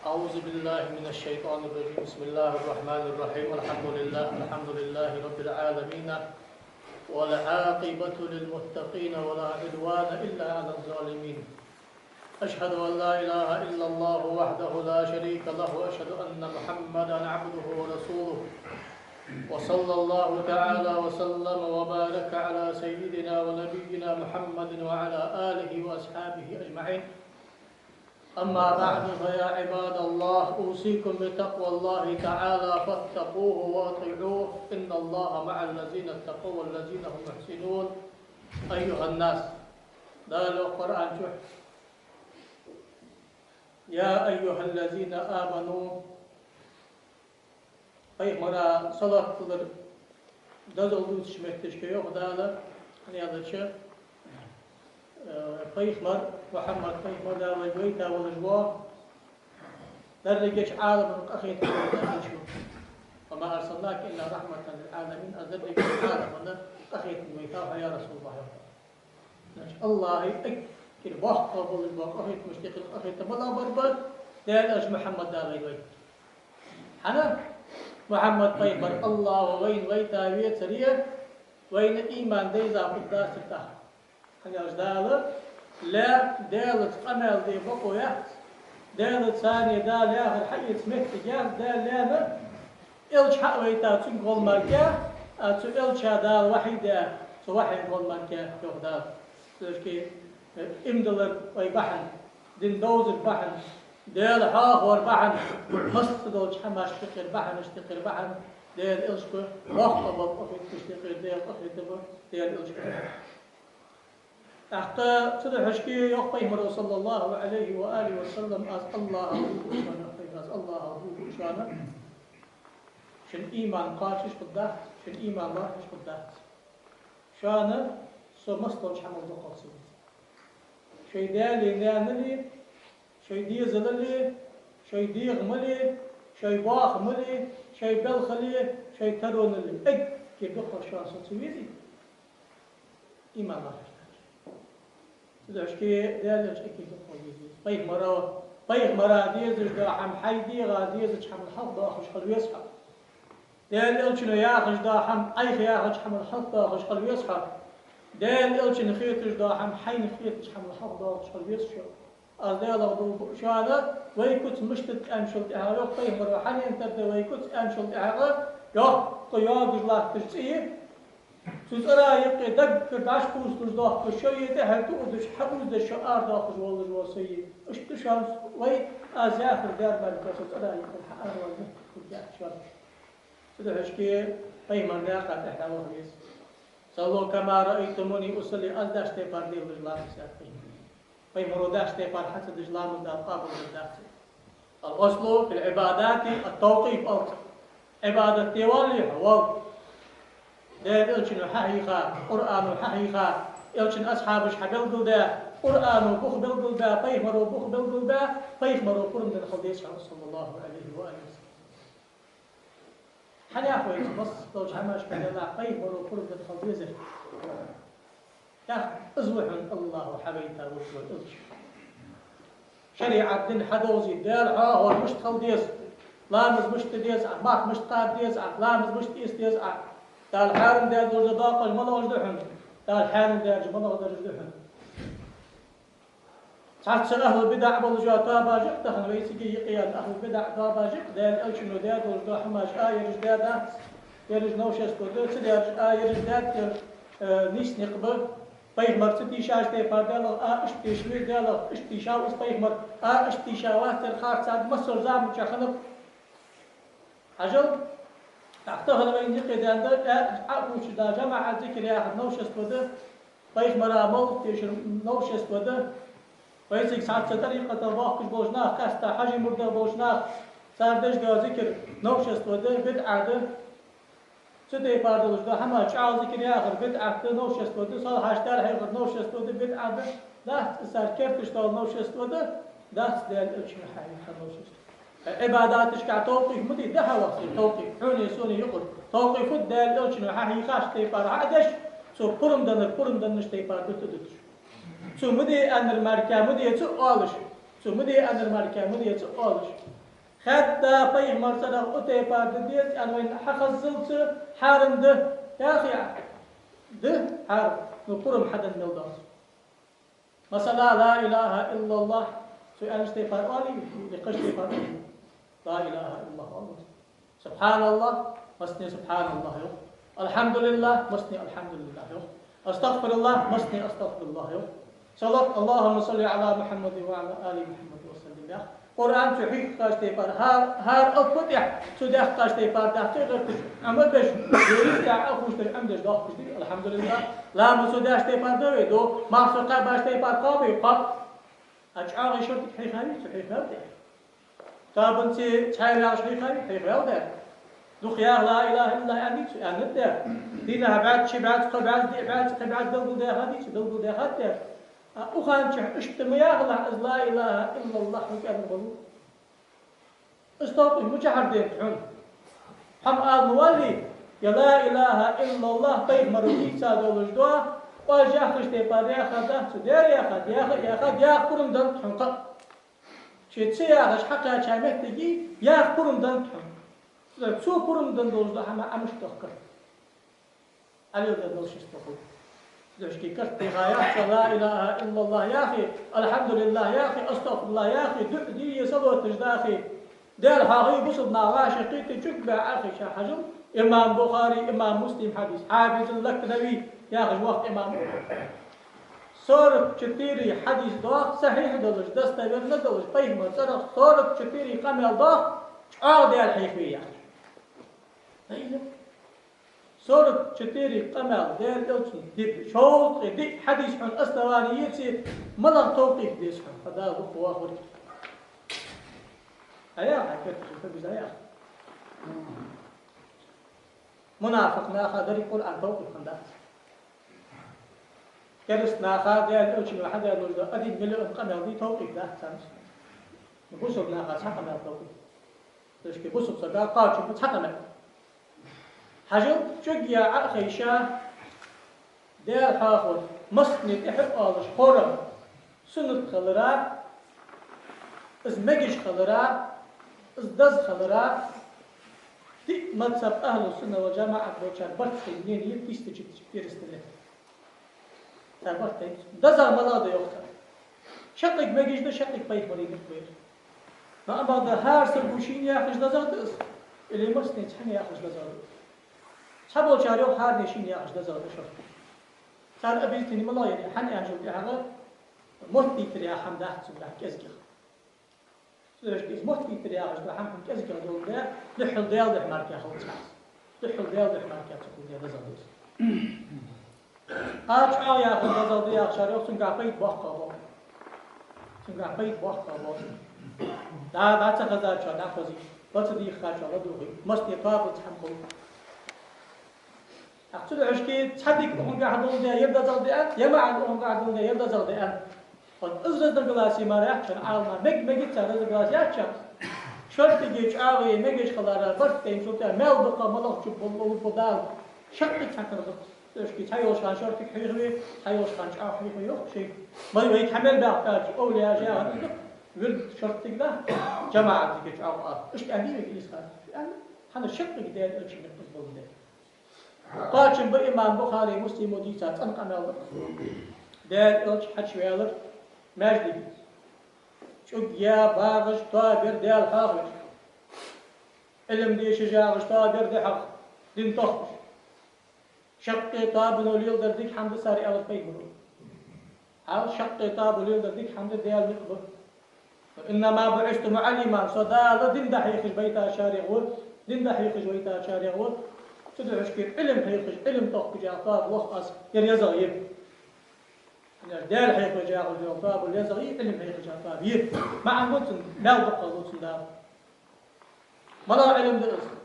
أعوذ بالله من الشيطان الرجيم. بسم الله الرحمن الرحيم. الحمد لله رب العالمين، والعاقبة للمتقين ولا عدوان إلا على الظالمين. أشهد أن لا إله إلا الله وحده لا شريك له، وأشهد أن محمدا عبده ورسوله، وصلى الله تعالى وسلم وبارك على سيدنا ونبينا محمد وعلى آله وأصحابه أجمعين. أما بعد، فيا عباد الله، أوصيكم بتقوى الله تعالى فاتقوه وأطيعوه، إن الله مع الذين اتقوا والذين هم محسنون. أيها الناس، دال القرآن شح يا أيها الذين آمنوا أي مرة صلاة قدر دزولوس شمتشكي يغدالا هذا الشيء قيخمر محمد قيخمر دا وجويتا والجواه درجش عالم أخيت وما أرسلناك إلا رحمة للعالمين. أدرجش عالم أخيت ويتا يا رسول الله. الله أكل وقت والجواه أخيت مشتق أخيت ملا بربر دالش محمد دا وجوي حنا محمد قيخمر الله وين ويتا ويت سريع وين إيمان ديزا قداس تاه حاجة دالة لا دالة قمل دي بقوية دالة ثانية دالة آخر حي سمحت جال دالة إلش حقويتا تنقل مركا أتو إلش دال وحيدة توحي نقل مركا يوه دال سلشكي إمدلر وي بحن دين دوزر بحن دال حاخور بحن مستدلش حما اشتقر بحن اشتقر بحن دال إلشكو وقت أخيط اشتقر دال أخيط دال إلشكو حتى تدحشكي يقبيه مرة صلى الله عليه وآله وسلم أز الله أبوه شانا شن إيمان قاشش قدات شن إيمان راحش قدات شانا سو مستوش حمل دقاصي شي دالي نانلي شي ديزللي شي ديغملي شي باخملي شي بلخلي شي ترونلي كي دقا شان ستويزي إيمان راحش تدعشكي دالش أكيد قويزي طيب مرة ديزش دا حم حيدي غا ديزش حم الحظ دا خش خلو يسحق دال إلشنو ياخش دا حم أيخ ياخش حم الحظ دا خش خلو يسحق دال إلشن خيتش دا حم حين خيتش حم الحظ دا خش خلو يسحق أزدال أغضو شانا ويكوت مشتت أمشلت إعاق طيب مرة حني انتبدا ويكوت أمشلت إعاق يوه طياب الله تجسيه سوزرا يبقى دق داش كوز كوز داخل الشيء ده هل تقدش حبوز ده شعار داخل والله جواسية إيش تشانس وي أزاخر دار بالك سوزرا يبقى حقار والله كل شان سدحش كي قيمة ناقة تحت وهريس صلوا كما رأيتموني أصلي أزداش تبار دي وجلام ساتين قيمة روداش تبار حتى دجلام دا قابل الداخل. الأصل في العبادات التوقيف أوت عبادة تيوالي حوال ده إلشن حقيقة قرآن حقيقة إلشن أصحابش حبل ده قرآن وبخ بل ده فيخمر وبخ بل ده فيخمر وقرن من الخديس صلى الله عليه وآله وسلم حنا أخوي بس لو جمعش كذا لا فيخمر وقرن من الخديس يا أزوحن الله حبيته وشوي إلش شريعة دين حدوزي دار هو مش خديس لامز مش تديس مات مش قاب ديس لامز مش تيس ديس تال حارم ده دور داقل ما لوش دحن تال حارم ده جمال غدر دحن ساعات أهل البدع بالجا تابا جق دحن ويسقي قياد أهل البدع تابا جق ده الشنو ده دور دحماش يرج ده يرج نوشس كده سيرج يرج ده نيس نقبل طيب مرتدي شاش ده فادل اشتيشوي ده اشتيشاوس طيب مر اشتيشاوات الخار ساد مصر زام شخنب عجل أعتقد أن يقيد عند أقوش دا جمع ذكر يا أحد نوش اسمه طيب مرامل تيش نوش اسمه ويسك ساعات طريقة الواقع بوجناه كاستا حاجة مرده بوجناه صار دش دا ذكر نوش اسمه بدعة ده سدي باردوش دا هما شعال ذكر يا أخر بدعة نوش اسمه صار هاشتار هيغر نوش اسمه بدعة ده لا صار كيرتش دا نوش اسمه ده سدال إيش حقيقة نوش اسمه عباداتش كعتوقف مدي ده وقتي توقف حوني سوني يقول توقف الدال إلشنو حقيقة تيبار عدش سو قرم دنش تيبار بتدش سو مدي أن المركا مدي سو آلش سو مدي أنا المالكة مدي تقولش حتى بيه مرسل أتي بعد ديت أنا وين حخزلت حارم ده يا أخي ده حارم نقرم حدا نلداس مثلا لا إله إلا الله سؤال استغفار أولي لقش استغفار لا إله إلا الله سبحان الله مسني سبحان الله يوم الحمد لله مسني الحمد لله يوم أستغفر الله مسني أستغفر الله يوم صلاة اللهم صل على محمد وعلى آل محمد وسلم يا قرآن صحيح كاشتيفار هار أفتح سوداء كاشتيفار دهتي أما بش يريد أخوش أمدش داخل الحمد لله لا مسوداء اشتيفار دوي دو معصقة باشتيفار قابي قاب أجعل شرطك حيخاني صحيح هذا تابنتي تشايل عشري خاني حيخ هذا دو خيار لا إله إلا يعني يعني ده دينها بعد شي بعد قبعد دلو ده هذه دلو ده هذا أخانش اشتميا لا إله إلا الله وكأن بلو استوطي مجحر دين حن حم آل مولي يا لا إله إلا الله بيت مرضي سادة وجدوا واجه خشتي بعد يا خدا سدير يا خد يا قرن دم حنقا شيء تسيا غش حقها شامت تجي يا قرن دم حن سو قرن دم دوز ده هم أمش تذكر عليه ده دوش استخدم دوش كي كرت غايات لا إله إلا الله يا أخي الحمد لله يا أخي أستغفر الله يا أخي دي يسوى تجداخي دير حاغي بصدنا واشقي تجبع أخي شاحجم إمام بخاري إمام مسلم حديث حافظ لك نبي يا أخي وقت إمام صورك كتيري حديث ضاق صحيح دلش دستور ندلش طيب ما صرف صورك كتيري قمل ضاق عاد يا الحيخية طيب صورك كتيري قمل دير دلشن ديب شوق دي حديث عن أستوانيتي ملغ توقيف ديش هذا هو واخر أيا حكيت شوف بزايا منافق ناخذ دري القرآن توقيف خندات كرس ناخذ ديال أوشي واحد يقول له أدي ملء قمل دي توقيف ده سامس بوسب ناخذ حق قمل توقيف ليش كي بوسب صدق قاش بتحق قمل حاجة شجيا أخي شاه ديال حاخذ مسند إحب آلش خورم سنة خلرا إز مجش خلرا إز دز خلرا دي مذهب أهل السنة والجماعة بوشار برتين يبتيست كتير استنى برتين دزا ملاذ يوقف شقق مجش ده شقق بيت مريض كبير ما أما ده هار سربوشين ياخذ دزا دز اللي مسند حني ياخذ دزا حبوا شاريو هار نشين ياخذ دزا شوف صار أبيتني ملا يعني حني أنجو بيعمل موتي تريا حمده سبحان كذا ليش كيس موتي تريا عشان حمد كذا دول ده لحل ديال ده ماركة خلاص لحل ديال ده ماركة تقول ده زادوس قاش يا أخي ده زاد يا شاريو سنقع بيت باقة سنقع بيت باقة ده تخذ شو ده خذي بس دي خاش الله دوغي مستي طاب تحمل أقصد عشكي تصدق هم قاعدون ده يبدأ زاديان يما عندهم قاعدون ده يبدأ زاديان إزرد الجلاسي ما رأيتشان عالنا مجد ترى الجلاسي أشان شرط يجيش عاوي مجيش خلارا برتين شو تاع مال بقى ملخ شوف والله بدال شرط تحكر ليش كي تحيوش كان شرط حيغوي تحيوش كان شعار حيغوي يروح شيء ما يتحمل بقى أولياء جاء ورد شرط كده جماعة يجيش عاو إيش أهلي يجلس خان هذا شرط كده الشيء مقبول ده قاشم بإمام بخاري مسلم وديسات أنق أمال ده إيش حشويلر مجدي شوك يا باغش طابر ديال حاغش علم دي شجاغش طابر دي حق دين تخش شقي طاب وليل درديك حمد ساري أول بيمرو هل شقي طاب وليل درديك حمد ديال مقبر إنما بعثت معلما صدال دين دحيخش بيتا شارغول دين دحيخش بيتا شارغول تدعش كيف علم حيخش علم تخش جاء طاب وخاص يريزغيب دال حيخ جاء الجواب واليزغي علم حيخ جاء طابير ما عم قلت لا بقى قلت لا ما لا علم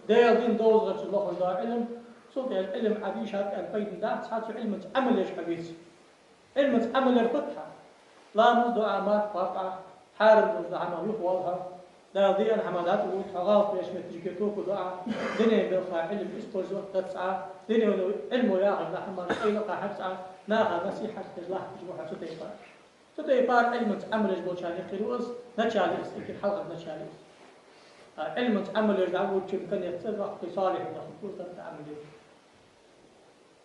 دال دين دوز غير الله لا علم صوت العلم عبيش هذا البيت ده صار علم عمل ايش حبيس علم عمل الفتحة لا مصدع ما قطع حارب مصدع ما يخوضها لا ضيع الحملات وحغاف ايش متجكتوك ودعاء دنيا بالخا علم اسبوز وقت تسعة دنيا علم يا غير حمل اي لقى حبسعة ناخذ نصيحة الله تجمع حسوتي تدي بار علم تعمل بوشاني قيروس نشالي استكين حلقة نشالي علم تعمل يرجعوا كم يتصل وقت صالح نخطوط تعمل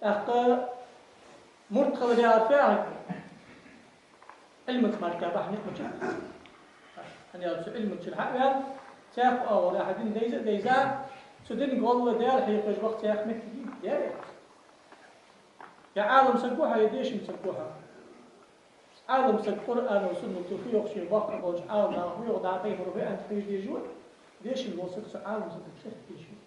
أخ مرتخل يا فاعل علم تمارك راح نقمة أنا أبص علم تلحق تاخ أو ولا حدين ديزا سدين قول ديال حيقش وقت تاخ مكتي ديال يا عالم سكوها يديش مسكوها عالم سك قرآن وسنة توفي وخشي باقي بوج عالم هو يقدر فيه ربع أنت فيش ديجول ديش الوسط عالم سك ديجول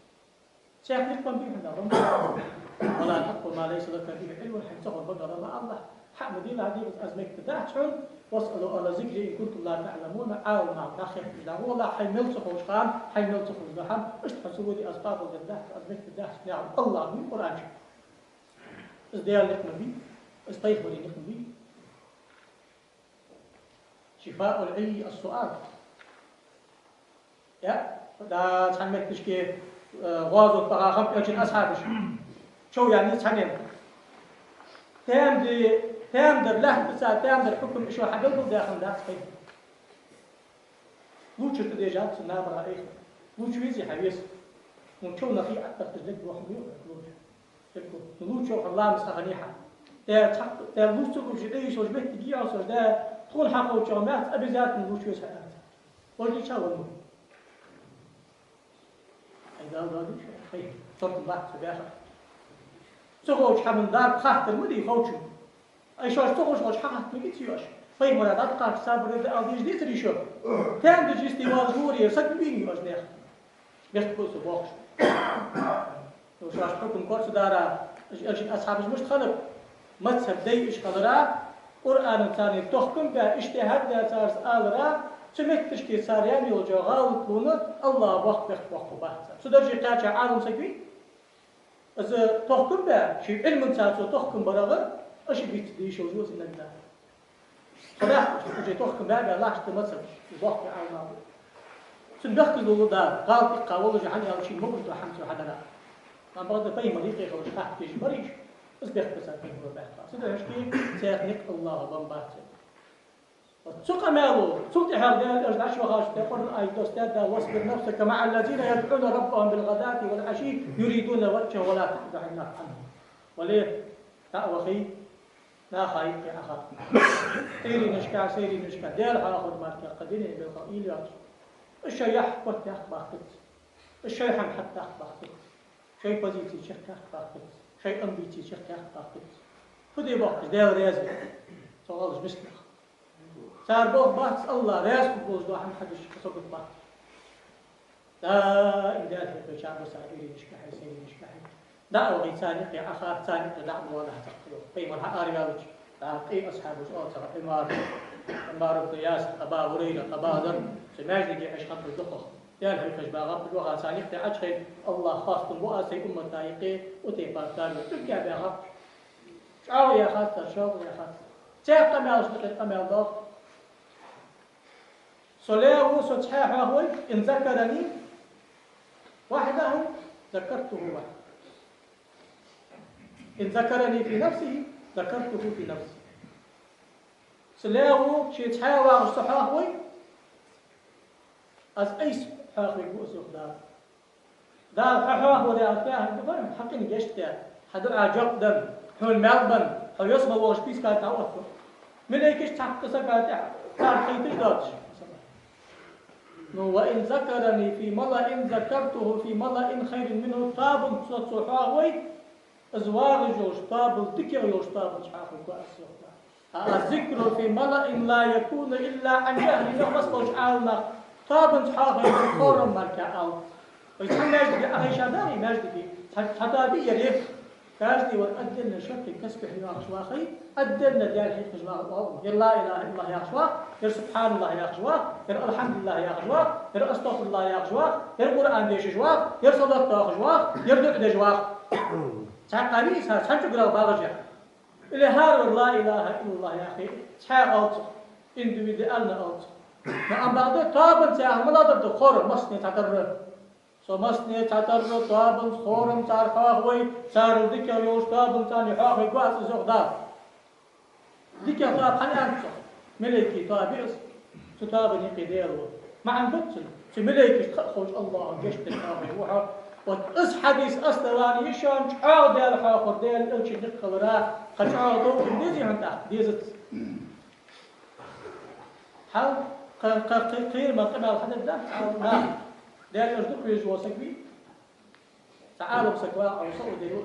تاخ نقمة بيها ولا الحق ما ليس لك به علم حين تقول بقرة مع الله حق مدينة هذه أزمك تدعشون واسألوا على ذكري إن كنتم لا تعلمون عاون مع داخل الإسلام والله حي ملصق وشقان حي ملصق وزدحم اشتحسوا دي أسباب الجدات أزمك تدعش نعم الله من القرآن ازديال نقم بي استيخ ولي نقم بي شفاء العي السؤال يا دا تعمل تشكي غازو بغاخم يجن أصحابش شو يعني تعنين تام در له بس تام در حكم شو حد يقول داخل داخل فيه لوش تديجات سناب رأيه لوش ويزي حبيس ونشوف نخي أكثر تجلد روح لوش الله مستغنيها ده لوش تقول جدي شو جبت تجي أو ده تقول حقه وشامات أبي ذات لوش ويسها ولي شو ولو إذا ولدي خير صوت الله سبحانه سوغوش حمل دار خاطر مدي خوشو أي شو سوغوش خوش حقت ميجيتيوش فاي مرادات قاعد صابر ده أوديش دي تريشو تام دي جستي والجوري سك بيني واش نخ بيخبص بوخش لو شاش حكم كورس دارا اجي اصحاب مش تخلف مذهب دي ايش قدرا قران ثاني تحكم باجتهاد ده صار سالرا سمعت تشكي صار يعني وجا غلط لونه الله وقت بحث سدرجي قاچا عالم سكوي إذا تحكم به شيء علم تاسو تحكم براغر أشي بيت دي شو جوز إنك ده خلاص تجي تحكم به الله تمسك وضحك على ما سندخل له ده غلط قاول جهني أو شيء ممكن تحمس حدا ما بعد في مريض يخرج تحت تيجي بريش بس بيحكي ساكن هو بحث سيدا هشكي تخنق الله بمبات سوق ماله سوق هذا أجل وغاش تقول أي تستاد واصبر نفسك مع الذين يدعون ربهم بالغداة والعشي يريدون وجهه ولا تعد عيناك عنهم وليه تأوخي لا خايف يا أخا سيري نشكا دير هاخد ماركا قديني بالقائل يا الشيء يحكو تأخباخت الشيء حم حتى أخباخت شيء بزيتي شكا أخباخت شيء أنبيتي شكا أخباخت فدي بوقت دير ريازي سوالش بسنخ صار بوق بات الله رياس بوز دو هم حدش كسبت بات لا إدارة بشعب سعيد مشكحة سيد مشكحة دعوة إنسانية يا أخا ثاني دعوة ولا تقتلوا في مرحلة أريالك دعوة أصحاب الأوتر إمار القياس أبا هريرة أبا ذر سماج لقي عشقا في الدقة يال هيك باغا باللغة ثانية أشهد الله خاص بؤسي أمة تايقي وتيبار ثاني تبقى باغا شعو يا خاطر شعو يا خاطر تاق قمال صدق قمال ضغط صلاه صحيحه هو إن ذكرني وحده ذكرته وحده إن ذكرني في نفسه ذكرته في نفسي صلاه شيء صحيحه وصحيحه هو از أي حاقي بوسخ دا حاقه هو ده أتاه بقول حقين جشته حد عجب دم حول ملبن حول يسمى وش بيس كات تعوض من أيكش تحقق سكات تعرفين تجدش وإن ذكرني في ملأ ذكرته في ملأ خير منه طاب صحاوي أزواج جوش طاب تكر جوش طاب صحاوي كأسر الذكر في ملأ لا يكون إلا عن جهل نقص عالنا طاب صحاوي خورم مركعال ويتحمل ماجد أخي شاداني ماجد حتى بي يريد كاجدي وأدلنا شكل كسب حيوان أخشواخي أدلنا ديال حيث أخشواخ ير لا إله إلا الله يا أخشواخ ير سبحان الله يا أخشواخ ير الحمد لله يا أخشواخ ير أستغفر الله يا أخشواخ ير قرآن ديش أخشواخ ير صدقت أخشواخ ير دعد أخشواخ تعقاني سحن تقرأ باغجة إلي هارور لا إله إلا الله يا أخي سحا أوت إندويديالنا أوت ما أم بعد طابن سياه ملاضر دخور مصني تعتبر سمسني تعتبر طابن خورم صار حاوي صار ذيك يوش طابن ثاني حاوي قاس زغدا ذيك طاب حنان ملكي طابئس تتابني قديرو مع البطل في ملكي تخرج الله جشت الآخر وحا وتقص حديث أصلاني يشان تعاود ديال الحاخر ديال الألشي نقل راه خشعاضو ديزي عندها ديزت حال قيل ما قبل الحدث ده لا ديال يردوك يجوا سكبي تعالوا بسكوا أو صو ديو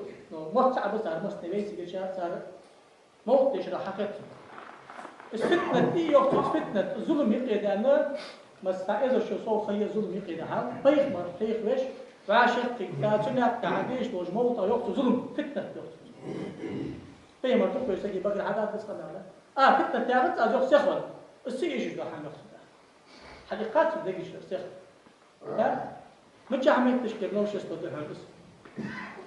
موت تعب صار مستوي سكر شات صار موت تشرح حقيقة الفتنة دي يوقت فتنة الظلم يقيد أنا مسائل شو صو خي ظلم يقيد حال طيخ ما طيخ ويش وعشق كاتشنا كعديش لوج موت يوقت ظلم فتنة يوقت في مرتب يسقي بقى العادات بس قلنا فتنة تعرف أجوك سخر السيج ده حنا حقيقات بدقيش سخر ها مش عملت تشكل نوش استودع هندس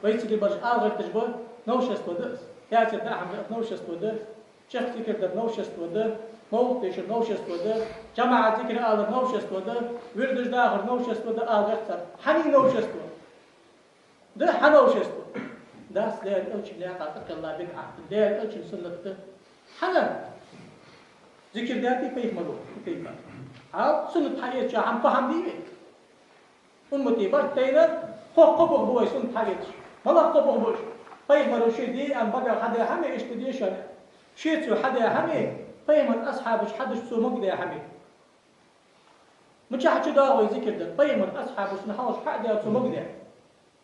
ويسقي برج غير تجبر نوش استودع كاتب ده عم نوش استودع شيخ ذكر ده نوش استودع موت ايش نوش استودع جماعة ذكر آل نوش استودع وردش داخل نوش استودع آل يختار حني نوش استودع ده حنوش استودع ده سليل ألش اللي عقاقك الله بدعة ده ألش سنة حنا ذكر ذاتي فيه مروح كيف سنة حياة شو عم فهم دي أمتي برتينا قبض بوي سنة حياة ما لا قبض بوش فيه مروح شيء دي أن بقى حدا حمي إيش بدي شان شيء سو حدا حمي فيه من أصحابش حدش سو مقدر حمي مش حد داوي ذكر ده فيه من أصحابش نحوش حدا سو مقدر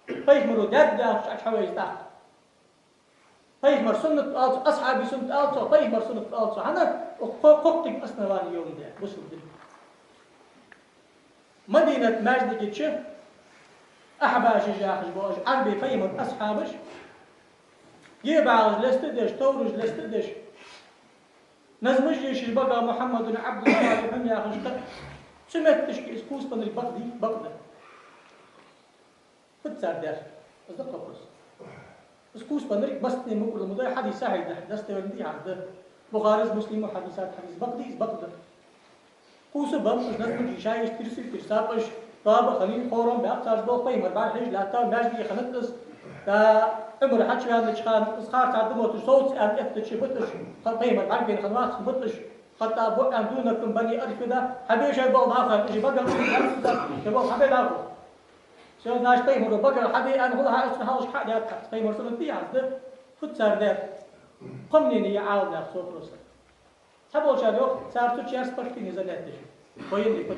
فيه مروح ده شو حوي يستحق فيه مر سنة أصحابي سنة ألصو فيه مر سنة ألصو أنا قطك أصلا اليوم ده بس بدي مدينة ماجد كتشف أحباش جاخش بوش عربي فيه مر أصحابش يبعض لستدش تورج لستدش نزمج يشيش بقى محمد عبد الله هم ياخش سمعتش كيسكوس بن البقدي بقدة فتسار دار أصدق قبرص اسكوس بنرك بس نمو المضيع حديث ساعد دست ولدي عبد بخاري مسلم وحديثات حديث بقدي بقدر كوس بمش نسمج شايش ترسل ترسابش طاب خليل خورم بأقصى دو قيمة بعد حج لا تا ماجدي خنقص تا عمر حج هذا الشخان اسخار تعدمو تصوت أن افتش بطش قيمة بعد بين خنوات بطش حتى بو أن دونكم بني ألف ده حبيش يبغى ضعفا يجي بقى يبغى حبيب عفو شو ناش قيمة بقى حبي أنا هو هاي هاوش حد يا قيمة رسول الله عزده فت صار ده قمني يعاود يا صوت رسول تبغى شادو صار تشير سبورت نزلت تجي وين اللي فت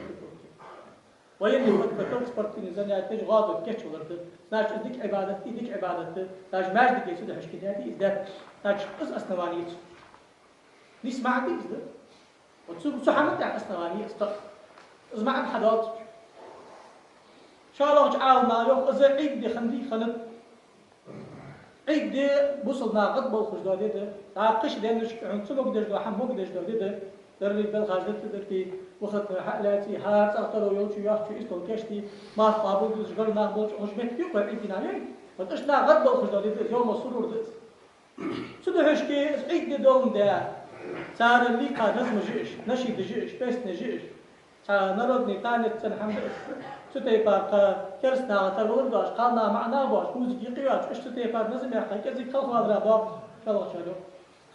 وين اللي فت سبورت نزلت تجي غاضب كيش ورد ناش ديك عبادتي ديك عبادتي ناش ماجد كيس ده حشكي هذه إذا ناش قص أسنوانية نسمع دي إذا وتسوق سحمت على أسنوانية اسمع عن حدات شالوج تعاون مالوك إذا عيد دي خندي خند عيد دي بوصلنا قد بوخش دادي ده تعقش ده نش عن سلوك ده جو حم مقدش دادي ده درلي بالخارج ده درتي وقت حالاتي هات أختاروا يوتشي ياخشي إستول كشتي ما قابل جبر ما بولش مش بيتيو قال عيد نايم فتشنا قد بوخش دادي ده يوم السرور ده سده هشكي عيد دي دوم ده صار اللي قاد نزم جيش نشي دجيش بس نجيش نردني تاني تنحمد ستيفار كرسنا تلون باش قالنا معنا باش موزيكي قياس ايش ستيفار نزم يحكي كذي خلف هذا باب خلاص شالو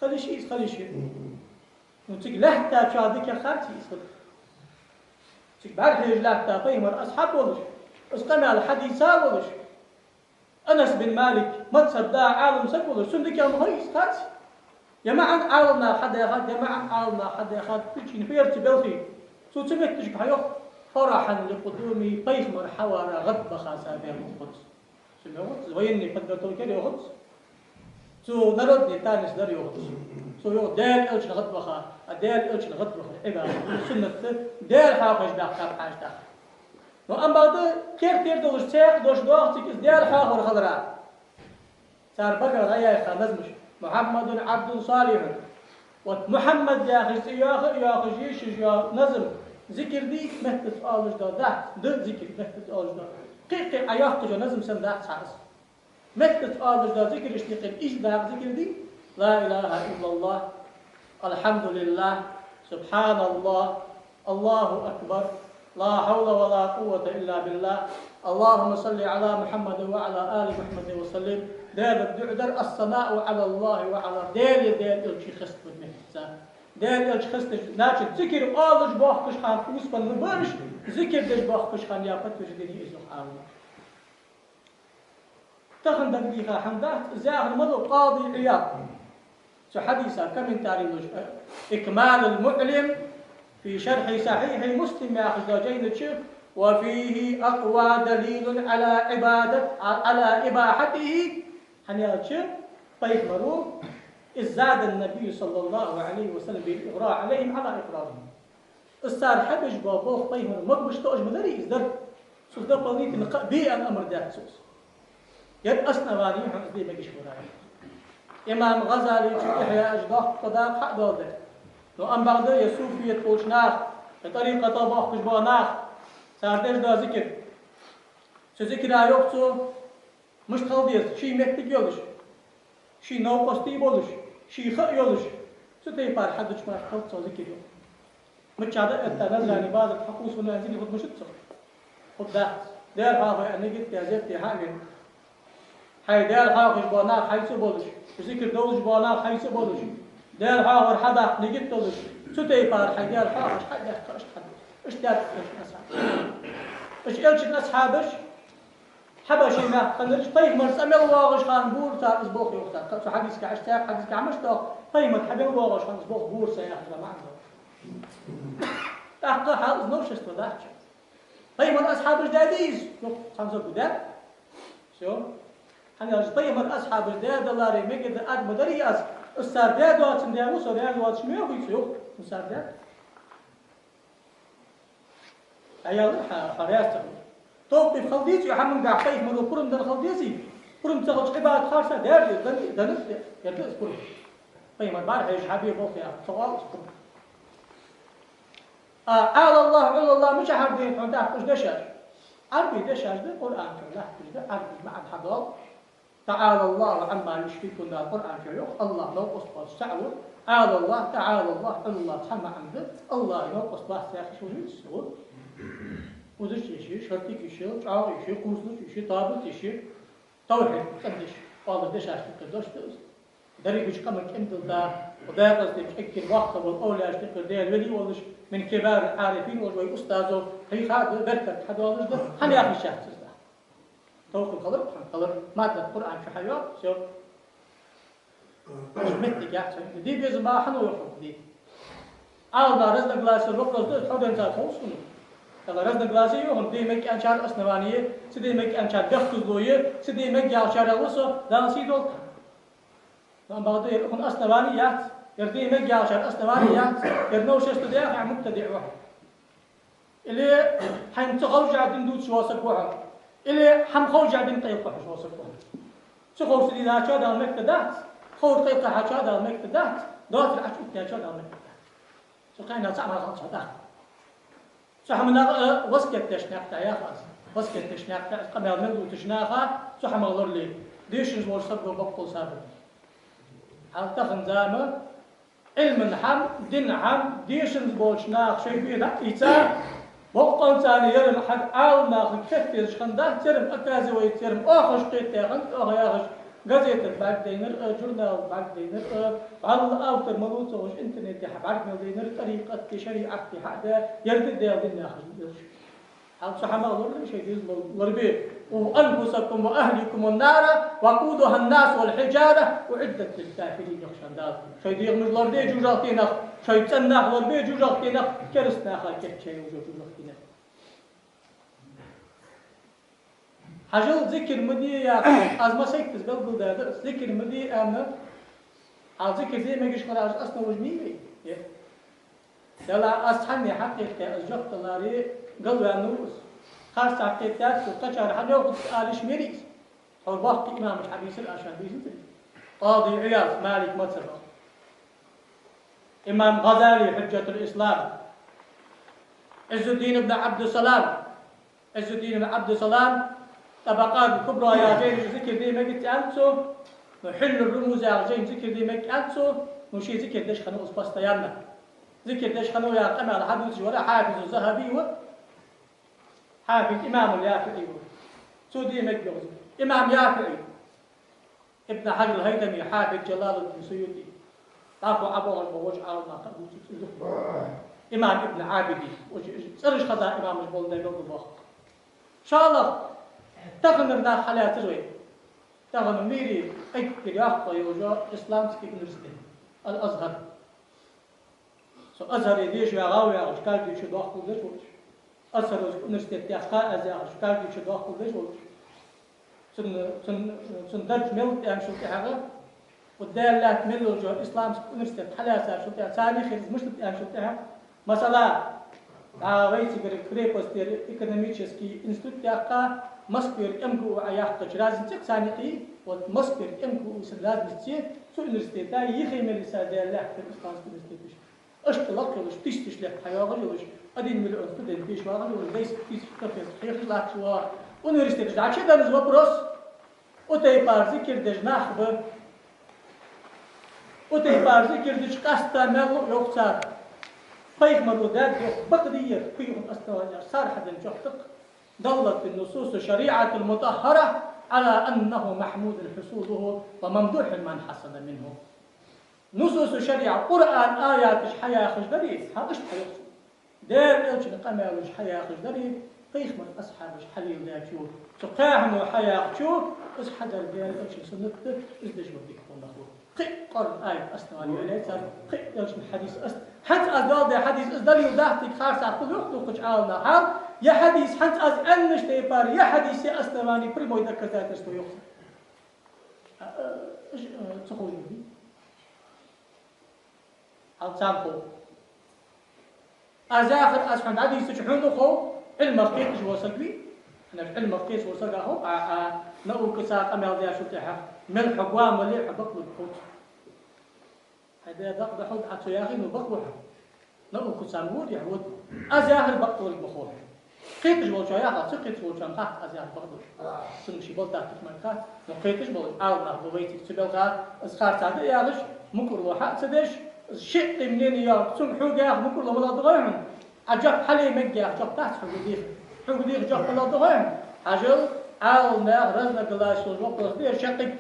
خلي شيء وتك لحتى شادك خارتي يسكت تك بعد حيج لحتى فيمر اصحاب ولش اسقنا الحديثا ولش انس بن مالك متصدى عالم سكولش سندك يا مهيس خارتي جماعة عالمنا حدا ياخذ جماعة عالمنا حدا ياخذ تجي فيرتي بلخي سو تمت تجي بحيو فرحا لقدومي فيخمر حوارى غضب خاسابير القدس سمعوا ويني قدرتو كده يخدس سو نردني تانس در يخدس سو يو دال الش غضب خا دال الش غضب خا عبادة سنة دال حاقش داخل حاج داخل وأما بعد كيف دوش تاق دوش دوختك دال حاقر خضراء صار بقى غيا خمزمش محمد عبد صالح ومحمد ياخذ يشج يا نظم ذكر دي مهتت آلش ده ذكر مهتت آلش ده قيق عياق جو نظم سن ده سعس مهتت آلش ده ذكر اشتقل إيش ده ذكر دي لا إله إلا الله الحمد لله سبحان الله الله أكبر لا حول ولا قوة إلا بالله اللهم صل على محمد وعلى آل محمد وسلم دال الدعدر الصناء على الله وعلى دال الشي خصب المهتسا دال الشخص ناتش ذكر آلش باخش خان فلوس بالنبرش ذكر دش باخش خان يا فتوش دني إزلح عالم تخن دقيقة حمدات زاهر مضو قاضي عياض سو حديثة كمنتاري إكمال المعلم في شرح صحيح مسلم يا أخي زوجين تشوف وفيه أقوى دليل على إباحته حنيا تشوف طيب مرو ازداد النبي صلى الله عليه وسلم بالإغراء عليهم على إقرارهم السار حبش بابوخ طيب مرو مقبش توج مدري إزدر سوف ده قضية بيئة الأمر ده سوس يد أسنا واني هم أزدي مقش وراي إمام غزالي إحياء أجداق قضاء حق دولده لو أم بعد يسوفية بوشناخ بطريقة طباخ بجباناخ ساردش دا ذكر شو ذكر آيوكتو مش تخلديز شي مكتب يولش شي نو قصتي بولش شي خق يولش شو تيبار حدش ما تخلد سو ذكر يول متشاهدة التنزل عن بعض الحقوص ونازل خد مشت سو خد ده دير حاقي أنا قلت يا زيبتي حاقي هاي دير حاقي جباناخ حيث بولش ذكر دولش جباناخ حيث بولش دير حاقي حدا نجد دولش شو تيبار حي دير حاقي اش حد اش حد اش دار اش قلت أصحابش حبشي ما خلنش طيب مرس أمل واغش خان بور صار أسبوع يوقتها شو حديث كعشتاق حديث كعمش ده طيب ما حبل واغش خان أسبوع بور سيأخذ ما عنده تحقق حال نوش استودعش طيب من أصحابش داديز يوم خمسة بدات شو أنا طيب من أصحابش داد الله ريمك إذا أد مدري أس السار داد واتن داد وصار داد واتش مية ويسوق السار داد أيام حرياسته توقف خلديس يحمل قاعد من القرن ده خلديسي قرن تاخذ عباد خاصة دار دنس يدرس قرن طيب ما بعرف ايش حبيب اخي سؤال قرن على الله على الله مش حردين عند ايش دشاش عربي دشاش ده قرآن لا ده عربي مع الحضار تعالى الله عما يشركون القرآن في الله لو قصبت سعوه تعالى الله على الله سمع عنده الله لو قصبت ساخي شو يسوي وزش يشي شرطيك يشي شعار يشي قوسلوك يشي طابط يشي توحيد قدش والله دش عشان قدش تقص دريقش كمان كمدل دا ودا قصدي بشكل وقت والأولى أشتغل ده الولي والله من كبار العارفين والله أستاذه هي خاد بركة حد والله ده هم يأخذ الشخص ده توقف قلب مادة القرآن في حياة شو مش متك يحسن دي بيزم بقى حنو يخرج دي أول رزق glass الرقص ده حد أنت توصل هذا رزق glass يوم دي مك أنشار أسنوانية سدي مك أنشار دخل لويه سدي مك يأشار الوصو لا نسيدول لما بعده يكون أسنوانيات يردي مك يأشار أسنوانيات يرنوش استدعاء عن مبتدع واحد اللي حين تخرج عدين دوت شو وصف واحد اللي حم خرج عدين طيقة شو وصف واحد شو خرج سدي ذا شاد المكتدات خرج طيقة حشاد المكتدات دوت العشوب تشاد المكتدات شو كأنه تعمل غلط هذا سحمنا وسكت تشناقتا يا خاص وسكت تشناقتا قبل نقول تشناقها سحم الله لي ديش نزور صدق بقول سابق هل تخن زامه علم الحم دين حم ديش نزور شناق شيء بيدا إيتا بقول ثاني يرم حد عال ناخذ كثير شخنده ترم أكازي ويترم آخش قيت تاخن آخش غازية بعد دينر جورنال بعد دينر على الأوتر ملوت وش إنترنت بعد دينر طريقة شريعة حدا يرد ديال دينا خليش هل سحما الله شيء ديال لربي وأنفسكم وأهلكم النار وقودها الناس والحجارة وعدة للكافرين يخشى دار شيء ديال من لربي جوجاتينا شيء تناخ لربي جوجاتينا كرسنا خالك شيء وجوجاتينا حاجة ذكر مدي يا از ما سيكتز قلب ده ذكر مدي أنا على ذكر زي ما يجيش خلاص أصلا وجميلي يلا أصحني حقيقة أزجت الله قلب النوس خاص حقيقة تشعر حاجة وقت آلش ميريس أو باقي إمام الحديث الأشهر بيزيد قاضي عياض مالك مصر إمام غزالي حجة الإسلام عز الدين بن عبد السلام عز الدين بن عبد السلام طبقات الكبرى يا جين ذكر دي مجد أنسو نحل الرموز يا جين ذكر دي مجد أنسو نشي ذكر ديش خنو أسباستيانا ذكر ديش خنو يا قمع الحدوث ولا حافظ الذهبي حافظ إمام اليافعي سو دي مجد إمام يافعي ابن حجر الهيثمي حافظ جلال الدين السيوطي تعرفوا عبوا البوج عارنا إمام ابن عابدي سرج خذا إمام البول ده بالبخ إن شاء الله تغنر ده حالات زوي تغنر ميري أي كرياخ يوجا إسلامسكي يونيفرسيتي الأزهر أزهر يديش يا غاوي يا أشكال دي شو داخل ليش وش أزهر يونيفرسيتي تأخذ أزهر أشكال دي شو داخل ليش وش سن درج ملت أم شو تحقق والدالات ملو جو إسلام يونيفرسيتي حلاسة شو تحقق ثاني خير مش أم شو تحقق مثلا ويسي كريبوس تير إيكونوميتشسكي إنستيتوت تأخذ مسكر إمكو عياق تجرازن تك ثاني ومسكر إمكو سلاد مستير سو يونيفرسيتي تا يخيم الرسالة دالات في إسلام يونيفرسيتي اشتلاق يلش تيش لك حياة يلش أدين مليون ستودنت تيش واحد وليس تيش كفيس خير لا شو ونورستيش دعشة ده نزوا بروس وتي بارزي كردش نخبر وتي بارزي كردش قاستا ملو يوكسار فيخ مرودات بقدية فيهم أستواجه صار حدا جحتق ضلت النصوص الشريعة المطهرة على أنه محمود حصوله وممدوح من حصل منه نصوص الشريعة قرآن آيات حياة خجدري هذا إيش حيحصل دار إيش نقمة وإيش حياة خجدري فيخ من أصحاب إيش حليل ذا شو سقاهم وحياة شو إيش حدا دار إيش سنة إيش دش بديك والله قي قرن آية أستواني عليه صار قي إيش الحديث حتى أزداد حديث أزداد يودعتك خارسة كل يخلق جعلنا حال يا حديث حتى أز أنش تيبار يا حديث يا أستواني بريمو يذكر ذات إيش يخلق إيش تقولي ألتامكو أزاخر أسفن عادي يستشحون خو علم القيس وصلبي أنا في علم القيس وصلها هو نقول كساق أمير ذي شو تحف ملح قوام وليح بقول الحوت هذا دق بحوت حتى يا أخي نبقول نقول كسامور يعود أزاخر بقول البخور قيتش بول شوية خاطر قيتش بول شام خاط أزاخر بقول سنشي بول تحت مكان نقيتش بول عالنا بويتك تبلغ أزخار تعد يا غش مكر وحق سدش شيء منين يا سمحوا جاه مكر له ولا ضغيهم عجب حلي مجاه عجب تحت حقوديخ جاب ولا ضغيهم عجل عالنا رزنا قلاسي وقت صدير شقي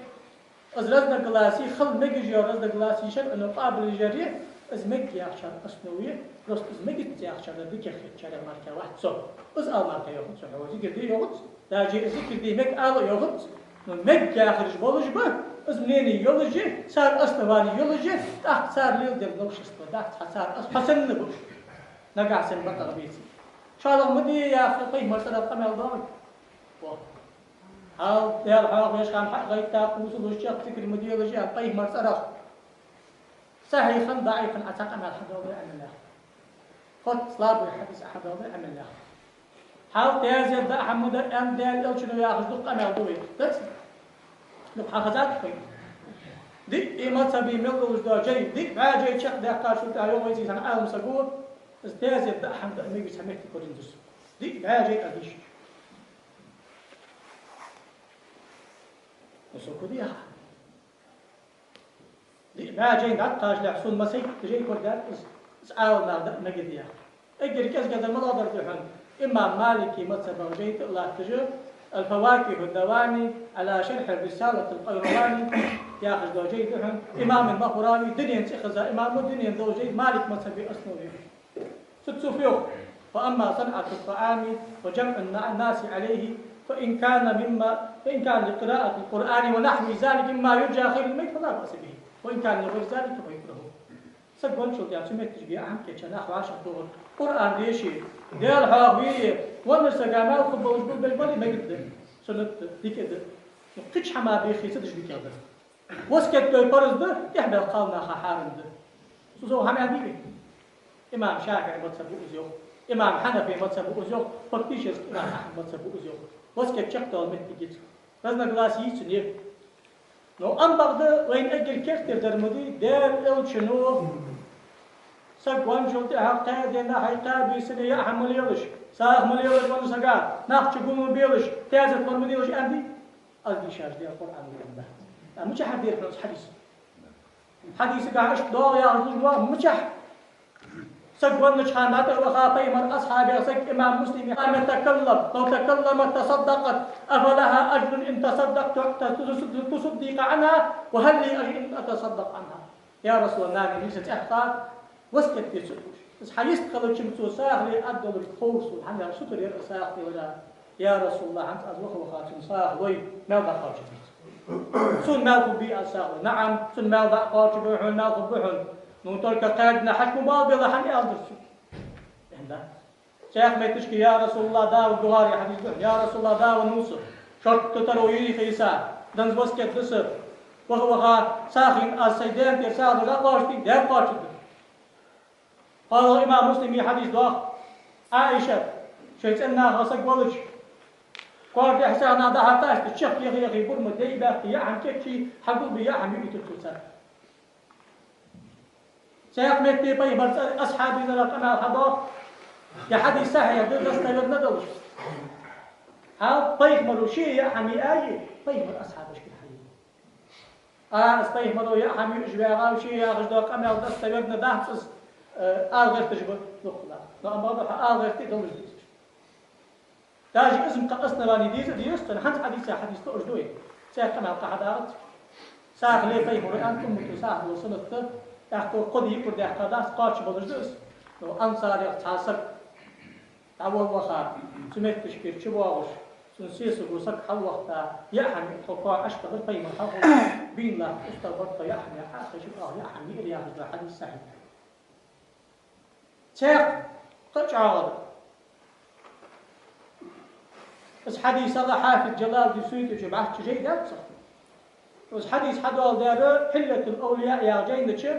از رزنا قلاسي خل مجي يا رزنا قلاسي شر انه قابل الجريح از مجي عشان أصنوية رست از مجي عشان ذيك خير شر ماركة واحد صو از ماركة ياخد صو هو ذيك دي ياخد لا جي ذيك دي مج ياخد مجي آخر جبالش به از منين يولجي صار أصنواني يولجي تحت صار ليل دم نوش تحت صار حسن نبوش نقع سن بقى بيتي شاء الله مدي يا أخي قيم مرسل قمل ضارب هاو ديال حاق يش كان حق غير تاقوس وشيخ تكر مدي يولجي قيم مرسل صحيحا ضعيفا أتقم الحمد لله عمل الله قد صلاب الحديث أحد الله عمل الله حاول تيازي دا حمد أم ديال ألشنو يا أخي دق أمل ضوي بس نبحث خزات كوي دي إيمات سبي ملوش دا جاي دي ما جاي شق دا قاشو تا يوم يزي سنة ألم سقور استيازي دا حمد أمي بسميك كورنتوس دي ما جاي أديش وسوكو دي دي ما جاي نعطاش لحسون مسيك جاي كوردات سأل نعد نجديها أجر كاس قد المناظر تحن إمام مالكي مذهب وجيت الله تجر الفواكه الدواني على شرح الرسالة القيرواني ياخذ زوجي دحن إمام المقراوي دنيا تأخذ إمام الدنيا زوجي مالك مذهبي أصنوي ست صفيوخ فأما صنعة الطعام وجمع الناس عليه فإن كان لقراءة القرآن ونحو ذلك مما يرجى خير الميت فلا بأس به وإن كان لغير ذلك فيكره سقون شو يعني سمعت تجبيه عم كيشان أخو عشان طول قرآن ليشي ديال حاوية ونسى جمال خبز بالبلي ما يقدر سنة ديك ده قتش حما بيخي سدش بيك هذا وسكت برز ده يحمل قالنا خحارم ده سوزو هم عندي إمام شافعي مذهب أوزيو إمام حنفي مذهب أوزيو فكتيش إمام أحمد مذهب أوزيو وسكت شقته المتجد رزنا قلاسي سنير لو أم بعد وين أجل كيف ترمدي دار شنو سقوان جلت قاعدنا حيقابي سنة يا حمل يلش ساق مليولش ونسقى ناقش قوم بيلش تازت مرمديلش عندي أدي شاش دي القرآن والله مش حد يرفض حديث قاعش دور يا رجل الله مش سقوان نشخانات وخاطي من أصحاب سك إمام مسلم قام يتكلم لو تكلمت تصدقت أفلها أجر إن تصدقت تصدق عنها وهل لي أجر إن أتصدق عنها يا رسول الله ليست احقا وسكت في سوش بس حيست قالوا كم تو ساغلي ادل الخوص وحنا شطر يا ساغلي ولا يا رسول الله انت ازوخ وخاتم ساغلي ما بقاش سن مالكم بي اساغلي نعم سن مال بقاش بحون مالكم بحون نوتلك قادنا حكم بابي حني اقدر هنا شيخ ما تشكي يا رسول الله داو الدغاري حديث يا رسول الله داو النوصر شرط ترويني خيسا دنز وسكت دسر وهو ساخن السيدان ترسال لا قاشتي ده قاشتي قال الإمام مسلم في حديث ضاق عائشة شيت أنها غسق ولش قال إحسانا ده هتاش تشخ يغي برمة ديبا يا عم كيكي حقول بيا عم يبي تلتسر سيقمت بي بس أصحابي ذا كما الحضار يا حديث صحيح ضد استيقظ ندلش ها طيب مرو شيء يا حمي آية طيب مر أصحابش كده استيقظوا يا حمي إجبارا شيء يا غجدا كما استيقظنا دهتس غير تجبر دخلا لا أمر غير تدلش تاجي اسم قصنا لاني ديست أنا حنت حديث تأجدوي سيق كما القحدارت ساق لي طيب مر أنتم متساعد وصلت تحتو قد يقول ده قداس قاتش بدرس لو أنصار يتحاسب أول وخا سمعت تشكير شبواغش سنسيس وسك حل وقتا يحمي حقا أشبه القيمة حقا بين لا استغرط يحمي حقا شبه يحمي إلي هذا الحديث صحيح شيخ قد عاغض بس حديث هذا حافظ جلال دي سويت وجبعه تجي ده صح بس حديث حدوال داره حلة الأولياء يا جين تشب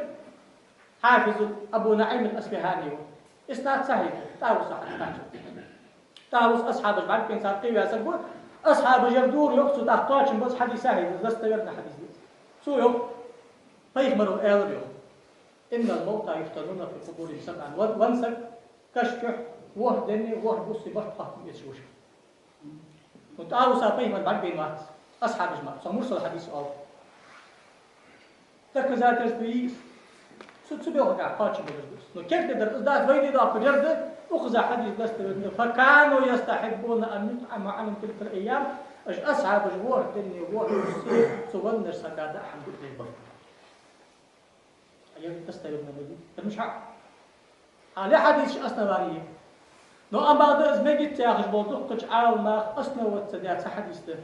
حافظ أبو نعيم الأسبهاني إسناد صحيح تاوس تاوس أصحاب الجبال كين ساقي ويسقوا أصحاب الجردور يقصد أخطاش بس حديث صحيح بس تبرنا حديث سو يوم فيخمروا إير يوم إن الموتى يفتنون في قبور سبعا وانسك كشكح وهدني وهبصي بطحة يسوش وتاوس فيخمر بعد بينات أصحاب الجبال سمرسل الحديث أول تكذا تسبيس سبيوه قاعد نو كيف تقدر ازداد ويدي ذاك جرده اخذ حديث لست فكانوا يستحبون ان يطعم عنهم تلك الايام اصحاب جوار دني وحسي سوغن سكاده الحمد لله ايام تستوي النبي مش حق على حديث اصنواريه نو اما ده از ميجي تاخذ بوضوح قج عال ما اصلا وتسديات حديث ده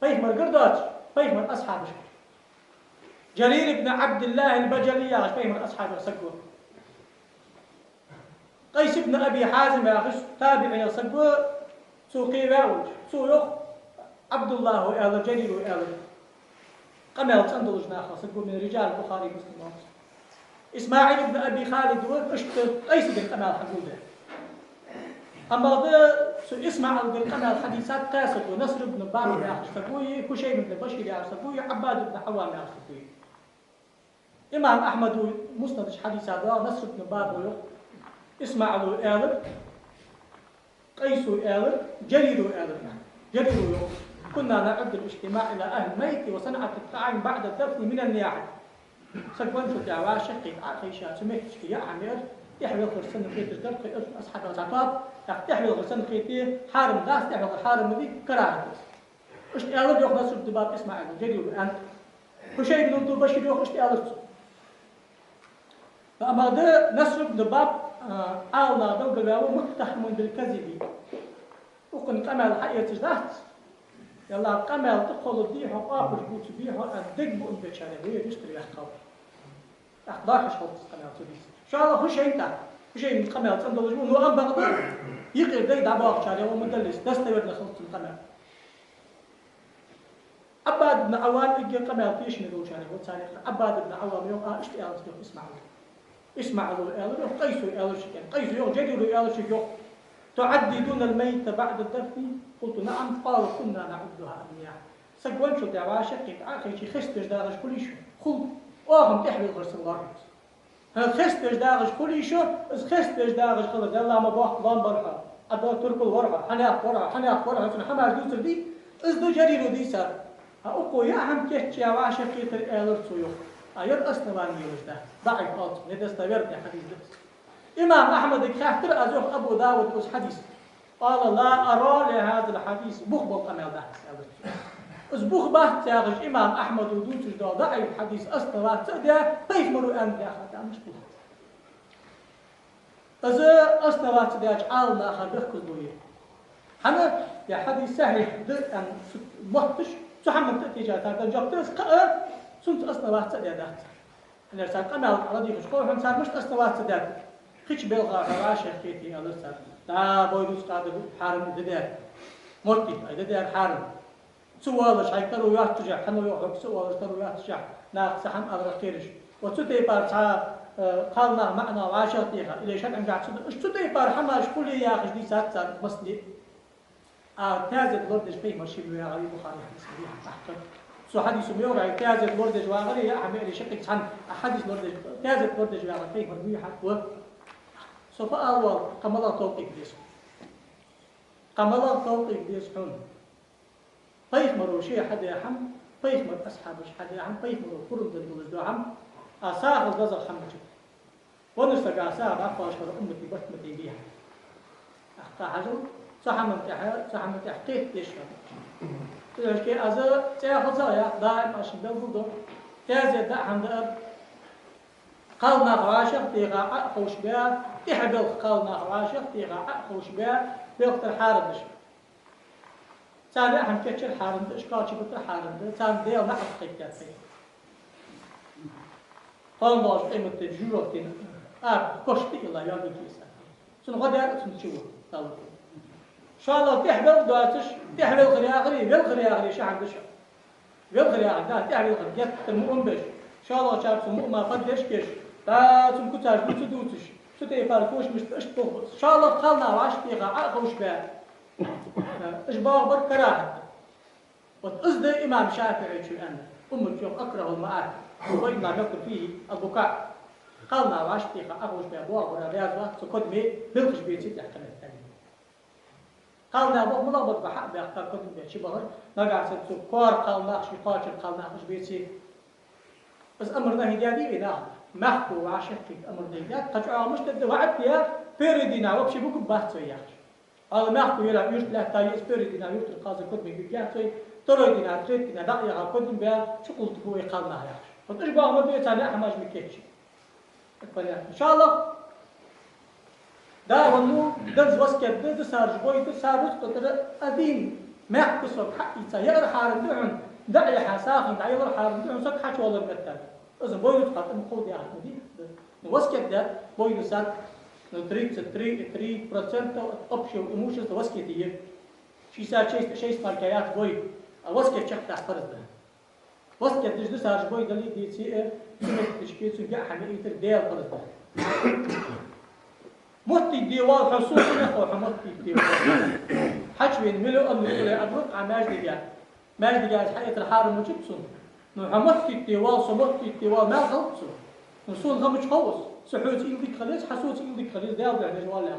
فيهم القردات فيهم اصحاب جرير بن عبد الله البجلي يا شوي من أصحاب الصقوة قيس بن أبي حازم يا خش تابع يا صقوة سوقي باوج سوق عبد الله وآل جرير وآل قمل تندلج ناخذ صقوة من رجال البخاري مسلم إسماعيل بن أبي خالد وقشت قيس بن قمل حقوده أما ده اسمع القمل حديثات قاسد ونصر بن بار يا خش صقوة كشيء بن بشير يا صقوة عباد بن حوام يا صقوة إمام أحمد مسند حديث هذا نصر بن باب اسمع له آلب قيس آلب جرير آلب جرير كنا نعد الاجتماع إلى أهل الميت وصنعة الطعام بعد الدفن من النياحة سكون شو تعوا شقيق عقيشة سميت يا عمير يحمل خرسن خيط الدرق أصحاب العطاب يحمل خرسن خيطي حارم غاس يحمل حارم ذي كراهة إيش آلب يأخذ نصر بن باب اسمع له جرير أنت كشيء بن أنتو بشير يأخذ إيش آلب فأما ده نصر بن باب آلنا دو قالوا متهم بالكذب وكن قمل حقيقة جدات يلا قمل تدخل الديح وقابل بوت بيها الدق بو انت شانه وهي يشتري يحقب أحضاش شوط قمل تبيس إن شاء الله خش أنت خش من قمل تندل جمون وأم بغض يقر دي دعوة شانه ومدلس دستور لخلط القمل عباد بن عوام يجي قمل فيش ندو شانه وتساني عباد بن عوام يوم اشتي أنت اسمع له الآلة قيس الآلة شكين قيس يوم جدير الآلة شكين تعددون الميت بعد الدفن قلت نعم قال كنا نعدها أنياء سقوان شو تعبا شقيق عاقي شي خستش داغش كل شو خل واهم تحمل غرس الغرب خستش داغش كل شو خستش داغش خلص يلا ما بوح ضام برحة أدو ترك الورحة حناق ورحة سنة حماش دوسر دي ازدو جرير دي سار أقو يا هم كيش تعبا شقيق الآلة سيوخ أيض أصلا يوجده ضعيف أوت ندستوير في حديث ده إمام أحمد كافتر أزوخ أبو داود أس حديث قال لا أرى لهذا الحديث بخبل قمل ده أسبوع بحث ياخذ إمام أحمد ودوتش دا ضعيف حديث أستوات ده كيف مرو أنت يا أخي مش بلاد إذا أستوات ده عالنا أخذ كذبويه حنا يا حديث صحيح ده أن مختش شو حمل تأتيجات هذا جبتس قا سنت أستوات ده ده أنا صار قناة على دي خشكو هم صار مش أستوات ده خش بيلغى عراش خيتي الله صار دا بويدوس قاعد حارم ده موتي ده حارم سوالش هاي كانوا يحتجع كانوا يحرق سوالش كانوا يحتجع ناقص حم أغرقيرش وتدي بارتها قالنا معنا وعاشرتيها إلى شان عم قاعد إيش تدي بار حماش كل يا أخي دي سات مسلي تازد لوردش فيه ماشي بيا غريب بخاري حديث تحت سو حديث ميورع تازد لوردش واغري يا حمي شقك عن حديث لوردش تازد لوردش واغري فيه مربي حق و سوف أول قملا توقيق ديس قملا توقيق ديس حون طيف مرو شيء حد يحم طيف مر أصحابش حد يحم طيف مرو فرد الدولج دوحم أساق الغزل حمجي ونستقى أساق أقوى أشهر أمتي بسمتي بيها أخطى حجر صحمة تحقيق يشهر تقول كي أزا تأخذ زايا دائم أشهد بالضبط تازي دعهم دأب قالنا غواشق تيغا أخوش بها تحبل قالنا غواشق تيغا أخوش بها بيقتل حارب نشر سان أهم كتير حارم ده إشكال شيء بتر حارم ده سان ديال نحط قيادات فيه قال الله قيمة الجورتين كشتي الله يا بكيسة سن غدا سن شو قال إن شاء الله تحبل دواتش تحبل غرياغري بالغرياغري شو عندش بالغرياغري ده تحبل غريات المؤمن بش إن شاء الله شاب سمو ما قدش كش دا سم كتاج بتدوتش ستي فاركوش مش تشتغل إن شاء الله قالنا وعش تيغا عقوش بها إجبار بالكراهة وتأذى إمام شافعي شو أنا أمك يوم أكره المآت وإما يكون فيه البكاء قالنا وعشتي أخوش بأبوه ولا رياضة سكت مي بلغش بيتي تحكم الثاني قالنا أبوه ملابط بحق بأختار كتب بيتي بغر نقع ست سكار قالنا أخش قاتل قالنا أخش بيتي بس أمرنا هديادي بنا محكو وعشتي أمر هدياد قجعوا مش تد وعدت يا بيردينا وبشي بكم بحث وياخش هذا ما أحكي يلا يشت له تاي إسبيري دينا يشت القاضي كتب يجيها توي ترى دينا تريد دينا دقيقة كتب بها شو قلت هو يقالنا ياخش فتش بقى ما بيت أنا أحماش مكيتش إن شاء الله دا ونو درز وسكت ده صار جوي ده صار رزق قديم ما يحكسوا حقي يقدر حارم دعون دعي حساخن دعي يقدر حارم دعون سك حش ولا مكتب إذا بوي يتقط المقود يا أحمدي وسكت ده بوي يسال 3% option emotions وسكتيه شي ساعة شيء سماركيات بوي وسكت شخص أحفر ده وسكت دش صار بوي دليل دي سي سمت تشكيل سجى حمي يتر ديال فرز ده متي ديوال حصول نخو حمتي ديوال حجبين ملو أمر كله أبرق عماج دجاج ماج دجاج حقيقة الحارم وجبسون نو حمتي ديوال صمتي ديوال ما خلصوا نصون غمش خوص سحوت إيدك خليس حسوت إيدك خليس ديال بعد جوال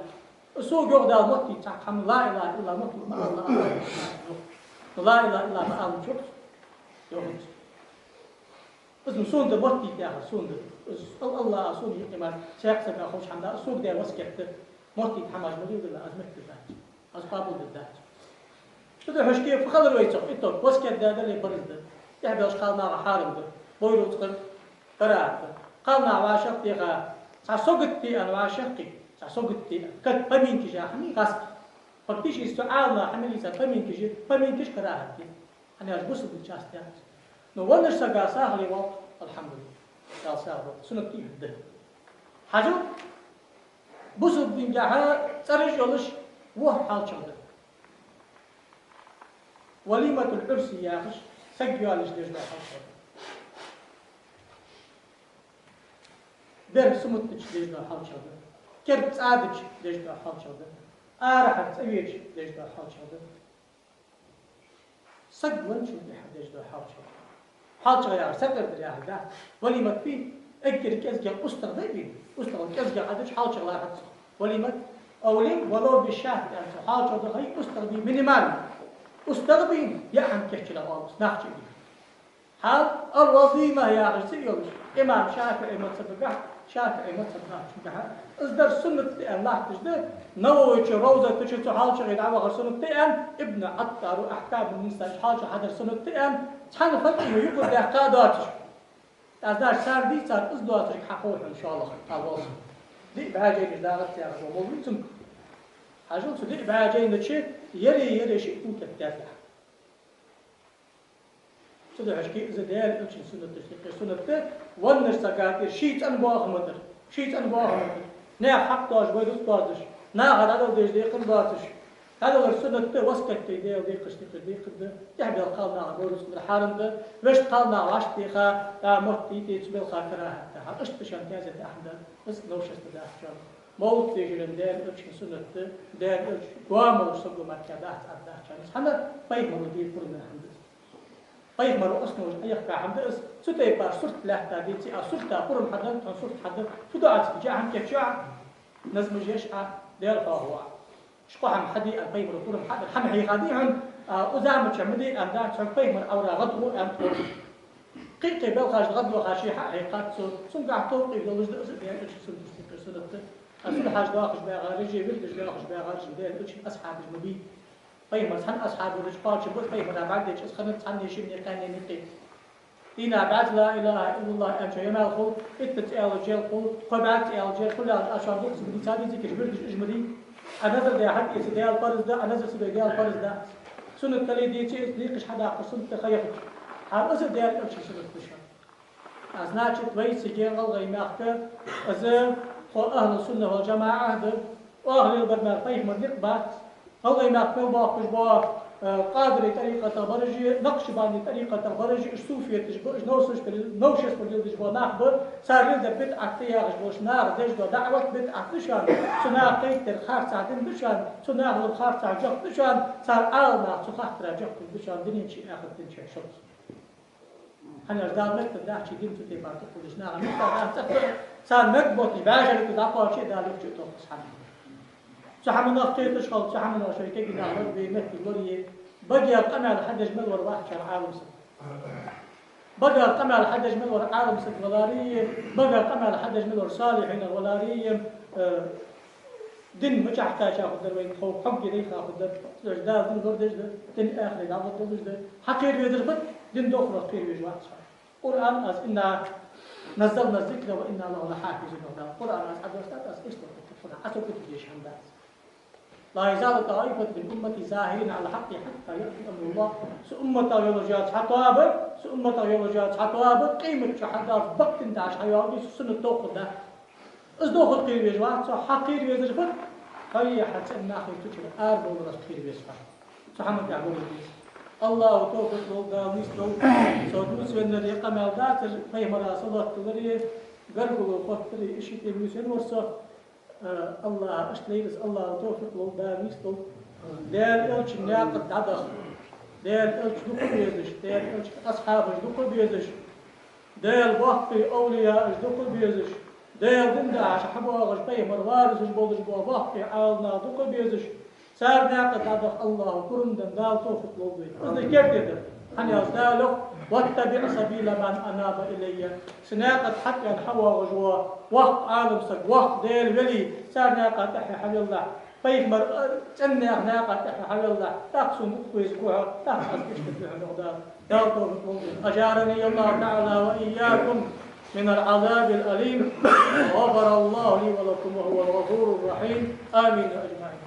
السوق يقدر متي تحم لا إله إلا متي ما الله لا إله إلا ما الله شوف يوم بس نصون ده متي ده نصون ده الله أصون يقيم شيخ سبنا خوش حمد السوق ده وسكت متي تحمل مريض ولا أزمة الذات أسباب الذات شو ده هش كيف خلوا يتوق يتوق وسكت ده اللي برز ده يحب أشخاص نار حارم ده بويلو تقل قرأت قالنا عاشق تيغا ساسوقتي أنا عاشقي ساسوقتي كت بمين كجا حمي غاسك فكتيش استعالنا حمي لسا بمين كجا بمين كش كراهتي أنا أجبس بالجاستيات نو ونش سقا ساهلي وقت الحمد لله قال ساهلي سنة كيف ده حاجو بوسو بنجاها ترج يولش وح حال شغل وليمة العرس يا أخش سجيالش ليش لا حال شغل بير سمتش ليش ده حال شغل كرت عادش ليش ده حال شغل أرحت أبيش ليش ده حال شغل سجون شو ليش ده حال شغل حال شغل يا سكر ده ده وليمة فيه أكر كذا أستر ده بيه أستر كذا عادش حال شغل راحت وليمة أولين ولو بالشاهد يعني حال شغل هاي أستر بيه مينيمال أستر بيه يعم كحشلا والله نحكي بيه حال الوظيمة يا رجل إمام شافعي متسبقة شافعي مثلا شنكها إصدر سنة الله تجد نووي روزة تجد حال شغيد عوا سنة تأم ابن عطار أحكام النساء حال حدر سنة تأم تحن فتح يقول ده قاداتش أصدر صار دي صار إصدر حقوق إن شاء الله خلاص دي بعجين داغت يا أخو مو بيتم حاجة دي بعجين شيء يري شيء توك التاسع سده حشكي إذا دال إيش سنة تشتكي سنة ونش سكات شيء أنبواه مدر شيء أنبواه مدر نه حق تاج بيدوس تاجش نه هذا ديش ديق باتش هذا هو السنة وسكت تيدي وديق اشتكي ديق ده يحبي القالنا عبورس من الحارم ده وش قالنا عاش تيخا مرتي تيتبل خاكراها تها اشتشان تازت أحدا بس لوش استداح جان موت تيجرن دال إيش سنة دال إيش قاموا سبوا مركبات أداح جان هذا بيت مرودي فرن الحمد طيب مرو أصنع أيخ كعمد إس ستة بار صرت له تاديتي أصرت قرن حدا صرت حدا فدعت جاهم كشاع نزم جيشع دير فهو شقهم حدي البيمر قرن حدا حم هي غاديهم أزام شمدي أم دات شم بيمر أو غدو أم تور قيقي بالخاش غدو خاشي حقيقات سن قاعد توقي بدوز دير إيش سن تستيقظ أصل حاج داخش بغارجي بلدش داخش بغارجي دير إيش أصحاب المبيت طيب مثلا أصحاب الرجال شبوت طيب أنا بعد إيش خلنا عني شيء من كان نقي دينا بعد لا إله إلا الله أمشي يوم الخل إتبت الجيل قل قبعت الجيل كل الأشياء بقص من تابي ذيك جبرت إجمالي أنا نزل ده حد يسدي الفرز ده أنا نزل سدي الفرز ده سنة تلي دي شيء ليقش حدا قصن تخيفك هذا أزل ده الأشياء سنة تشان أزناش تويس جيل غير ماخك أزل أهل السنة والجماعة ده وأهل البرنامج طيب من نقبات الله ينقل باقش با قادر طريقة برجي نقش باني طريقة برجي الصوفية تجبش نوشش بدل تجبا ناخب صار يلد بيت عقتيا غشبوش نار دجبا دعوة بيت عقتشان سنا قيت الخار ساعتين بشان سنا الخار ساعة جق بشان صار عالنا سخاط رجق بشان دنيا شيء آخر تنشي شخص هني أجداد مكتب ده شيء دين تتبع تقولش نار مكتب ده صار مكبوت يباشر كذا شيء ده ليش توقف حنا سحمنا أختي تشغل سحمنا شيء كذا نعمل بمثل الورية بقي القمع لحد جمل ورواح شرع عالم سد بقى القمع لحد جمل ور عالم سد ولارية بقى القمع لحد جمل ور صالحين ولارية دين مش حتى شاخذ دروين خوف حق لي خاخذ جدال دين غير دجد دين آخر دعوة دجد حقير بيدربت دين دخل حقير بيجوا القرآن أس إن نزلنا الذكر وإنا له لحافظون القرآن أس عبد الأستاذ أس إيش تقول حتى كنت جيش حمدان لا يزال طائفة من أمتي ظاهرين على الحق حتى يأتي أمر الله سأمة يولجات حطابة سأمة يولجات حطابة قيمة شحدات بقت داش حيواني سنة توقف ده أصدق قير بيجوات حقير بيزرفت هي حتى الناخي تشير أربع ورس قير بيزفت سبحانه يعبون الله توقف لو نسلو سودوس وين الريقة مالدات فهم راسلات تغري قرقوا وفتري إشي تبيسين ورسا الله أشتري الله توفق له دار يستو دار إلش ناقد عدخ دار إلش دقل بيزش دار إلش أصحابه دقل بيزش دار باقي أولياء دقل بيزش دار دندع شحبوا غشبي مروارز جبودش بوا باقي عالنا دقل بيزش صار ناقد عدخ الله كرم دندال توفق له بيت أصدق كيف تقدر أنا أصدقائه واتبع سبيل من أناب إلي سناقة حتى الحوا وجوا وقت عالم سق وقت ديل ولي صار ناقة تحي حبيب الله طيب مر تناق ناقة تحي حبيب الله تقسم ويسكوها تقسم تشتبه الأقدار يا توفيق أجارني الله تعالى وإياكم من العذاب الأليم غفر الله لي ولكم وهو الغفور الرحيم آمين أجمعين